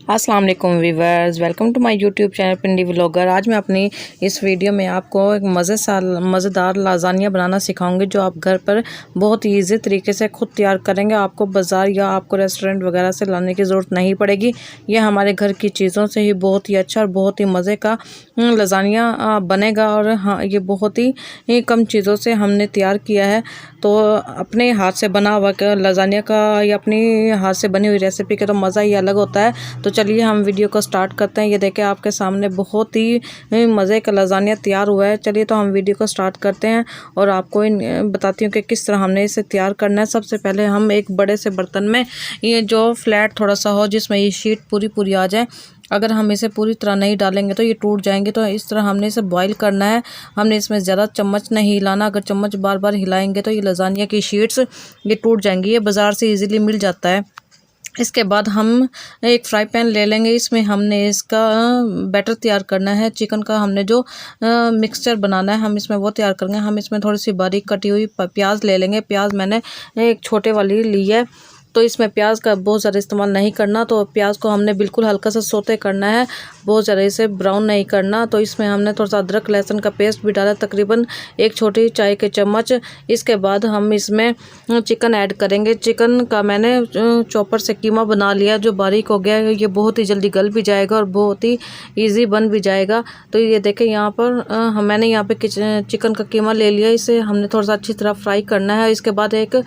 अस्सलाम वालेकुम viewers, welcome to my YouTube channel Pindi vlogger. आज मैं अपनी इस वीडियो में आपको एक मज़ेदार लाज़ानिया बनाना सिखाऊंगी जो आप घर पर बहुत ही ईजी तरीके से खुद तैयार करेंगे। आपको बाज़ार या आपको रेस्टोरेंट वगैरह से लाने की ज़रूरत नहीं पड़ेगी। यह हमारे घर की चीज़ों से ही बहुत ही अच्छा और बहुत ही मज़े का लाज़ानिया बनेगा। और हाँ, ये बहुत ही कम चीज़ों से हमने तैयार किया है। तो अपने हाथ से बना हुआ लाज़ानिया का या अपनी हाथ से बनी हुई रेसिपी का तो मज़ा ही अलग होता है। तो चलिए हम वीडियो को स्टार्ट करते हैं। ये देखें आपके सामने बहुत ही मज़े का लाज़ानिया तैयार हुआ है। चलिए तो हम वीडियो को स्टार्ट करते हैं और आपको बताती हूँ कि किस तरह हमने इसे तैयार करना है। सबसे पहले हम एक बड़े से बर्तन में, ये जो फ्लैट थोड़ा सा हो जिसमें ये शीट पूरी आ जाए, अगर हम इसे पूरी तरह नहीं डालेंगे तो ये टूट जाएंगे। तो इस तरह हमने इसे बॉईल करना है। हमने इसमें ज़्यादा चम्मच नहीं हिलाना। अगर चम्मच बार बार हिलाएंगे तो ये लाज़ानिया की शीट्स ये टूट जाएंगी। ये बाज़ार से इजीली मिल जाता है। इसके बाद हम एक फ्राई पैन ले लेंगे। इसमें हमने इसका बैटर तैयार करना है। चिकन का हमने जो मिक्सचर बनाना है हम इसमें वो तैयार करेंगे। हम इसमें थोड़ी सी बारीक कटी हुई प्याज ले लेंगे। प्याज मैंने एक छोटे वाली ली है, तो इसमें प्याज का बहुत ज़्यादा इस्तेमाल नहीं करना। तो प्याज को हमने बिल्कुल हल्का सा सोते करना है, बहुत ज़्यादा इसे ब्राउन नहीं करना। तो इसमें हमने थोड़ा सा अदरक लहसुन का पेस्ट भी डाला, तकरीबन एक छोटी चाय के चम्मच। इसके बाद हम इसमें चिकन ऐड करेंगे। चिकन का मैंने चॉपर से कीमा बना लिया जो बारीक हो गया। ये बहुत ही जल्दी गल भी जाएगा और बहुत ही ईजी बन भी जाएगा। तो ये देखें यहाँ पर मैंने यहाँ पे चिकन का कीमा ले लिया। इसे हमने थोड़ा सा अच्छी तरह फ्राई करना है। इसके बाद एक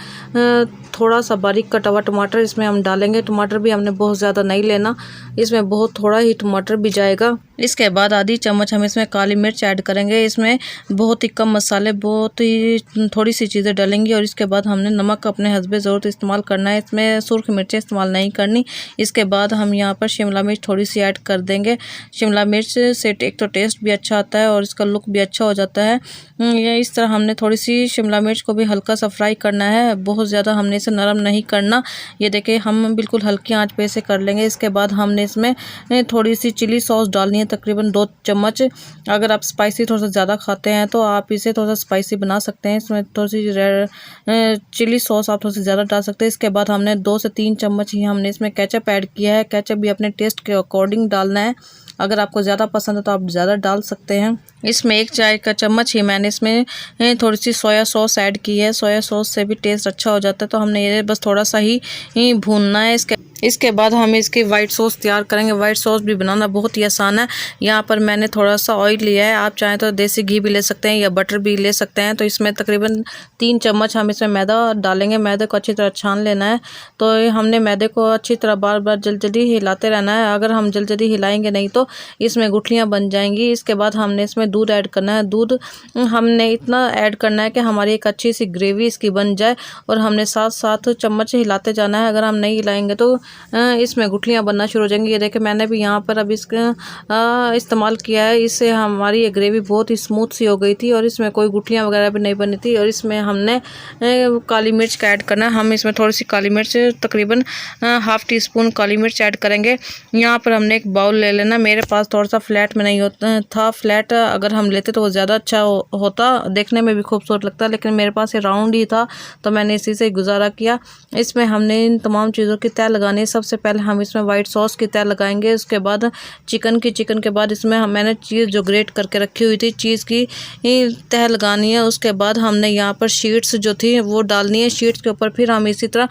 थोड़ा सा बारीक कटा हुआ टमाटर इसमें हम डालेंगे। टमाटर भी हमने बहुत ज़्यादा नहीं लेना, इसमें बहुत थोड़ा ही टमाटर भी जाएगा। इसके बाद आधी चम्मच हम इसमें काली मिर्च ऐड करेंगे। इसमें बहुत ही कम मसाले, बहुत ही थोड़ी सी चीज़ें डालेंगी। और इसके बाद हमने नमक अपने हस्बे ज़रूरत इस्तेमाल करना है। इसमें सुर्ख मिर्चें इस्तेमाल नहीं करनी। इसके बाद हम यहाँ पर शिमला मिर्च थोड़ी सी ऐड कर देंगे। शिमला मिर्च से एक तो टेस्ट भी अच्छा आता है और इसका लुक भी अच्छा हो जाता है। ये इस तरह हमने थोड़ी सी शिमला मिर्च को भी हल्का सा फ्राई करना है, बहुत ज़्यादा हमने इसे नरम नहीं करना। ये देखिए हम बिल्कुल हल्की आंच पे इसे कर लेंगे। इसके बाद हमने इसमें थोड़ी सी चिली सॉस डालनी है, तकरीबन 2 चम्मच। अगर आप स्पाइसी थोड़ा सा ज़्यादा खाते हैं तो आप इसे थोड़ा सा स्पाइसी बना सकते हैं। इसमें थोड़ी सी चिली सॉस आप थोड़ी सी ज़्यादा डाल सकते हैं। इसके बाद हमने 2 से 3 चम्मच ही हमने इसमें केचप ऐड किया है। केचप भी अपने टेस्ट के अकॉर्डिंग डालना है। अगर आपको ज़्यादा पसंद है तो आप ज़्यादा डाल सकते हैं। इसमें 1 चाय का चम्मच ही मैंने इसमें थोड़ी सी सोया सॉस ऐड की है। सोया सॉस से भी टेस्ट अच्छा हो जाता है। तो हमने ये बस थोड़ा सा ही भूनना है। इसके बाद हम इसकी वाइट सॉस तैयार करेंगे। वाइट सॉस भी बनाना बहुत ही आसान है। यहाँ पर मैंने थोड़ा सा ऑयल लिया है, आप चाहें तो देसी घी भी ले सकते हैं या बटर भी ले सकते हैं। तो इसमें तकरीबन 3 चम्मच हम इसमें मैदा डालेंगे। मैदे को अच्छी तरह छान लेना है। तो हमने मैदे को अच्छी तरह बार बार जल्दी हिलाते रहना है। अगर हम जल्दी हिलाएंगे नहीं तो इसमें गुठलियाँ बन जाएंगी। इसके बाद हमने इसमें दूध ऐड करना है। दूध हमने इतना ऐड करना है कि हमारी एक अच्छी सी ग्रेवी इसकी बन जाए और हमने साथ साथ चम्मच हिलाते जाना है। अगर हम नहीं हिलाएंगे तो इसमें गुठलियाँ बनना शुरू हो जाएंगी। ये देखें मैंने भी यहाँ पर अब इसका इस्तेमाल किया है। इससे हमारी ये ग्रेवी बहुत ही स्मूथ सी हो गई थी और इसमें कोई गुठलियाँ वगैरह भी नहीं बनी थी। और इसमें हमने काली मिर्च का ऐड करना है। हम इसमें थोड़ी सी काली मिर्च, तकरीबन ½ टीस्पून काली मिर्च ऐड करेंगे। यहाँ पर हमने एक बाउल ले लेना। मेरे पास थोड़ा सा फ्लैट में नहीं होता था। फ्लैट अगर हम लेते तो वो ज़्यादा अच्छा होता, देखने में भी खूबसूरत लगता, लेकिन मेरे पास ये राउंड ही था तो मैंने इसी से गुजारा किया। इसमें हमने इन तमाम चीज़ों की तय लगानी है। सबसे पहले हम इसमें वाइट सॉस की तय लगाएंगे। उसके बाद चिकन के बाद इसमें मैंने चीज़ जो ग्रेट करके रखी हुई थी चीज़ की तह लगानी है। उसके बाद हमने यहाँ पर शीट्स जो थी वो डालनी है। शीट्स के ऊपर फिर हम इसी तरह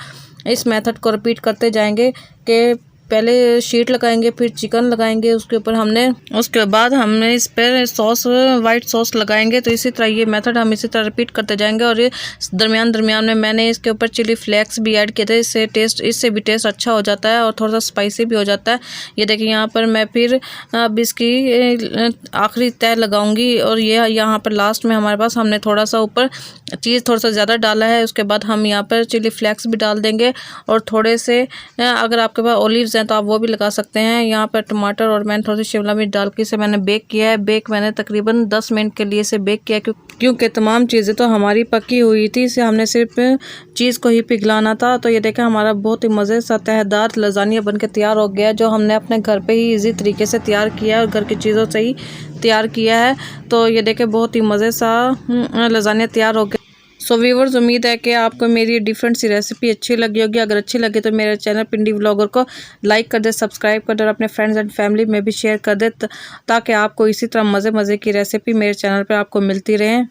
इस मेथड को रिपीट करते जाएंगे कि पहले शीट लगाएंगे, फिर चिकन लगाएंगे उसके ऊपर उसके बाद हमने इस पर सॉस, वाइट सॉस लगाएंगे। तो इसी तरह ये मेथड हम इसी तरह रिपीट करते जाएंगे। और ये दरमियान में मैंने इसके ऊपर चिली फ्लेक्स भी ऐड किए थे। इससे भी टेस्ट अच्छा हो जाता है और थोड़ा सा स्पाइसी भी हो जाता है। ये देखिए यहाँ पर मैं फिर अब इसकी आखिरी तय लगाऊंगी। और ये यहाँ पर लास्ट में हमारे पास हमने थोड़ा सा ऊपर चीज़ थोड़ा सा ज़्यादा डाला है। उसके बाद हम यहाँ पर चिली फ्लेक्स भी डाल देंगे और थोड़े से अगर आपके पास ओलिव्स हैं तो आप वो भी लगा सकते हैं। यहाँ पर टमाटर और मैंने थोड़ी सी शिमला मिर्च डाल के इसे मैंने बेक किया है। बेक मैंने तकरीबन 10 मिनट के लिए इसे बेक किया क्योंकि तमाम चीज़ें तो हमारी पकी हुई थी। इसे हमने सिर्फ चीज़ को ही पिघलाना था। तो ये देखें हमारा बहुत ही मज़े सा तहदार लाज़ानिया बन के तैयार हो गया, जो हमने अपने घर पर ही ईजी तरीके से तैयार किया है और घर की चीज़ों से ही तैयार किया है। तो ये देखें बहुत ही मज़े सा लाज़ानिया तैयार हो गया। सो व्यूअर्स, उम्मीद है कि आपको मेरी डिफरेंट सी रेसिपी अच्छी लगी होगी। अगर अच्छी लगे तो मेरे चैनल पिंडी व्लॉगर को लाइक कर दे, सब्सक्राइब कर दे और अपने फ्रेंड्स एंड फैमिली में भी शेयर कर दे, ताकि आपको इसी तरह मज़े की रेसिपी मेरे चैनल पर आपको मिलती रहे।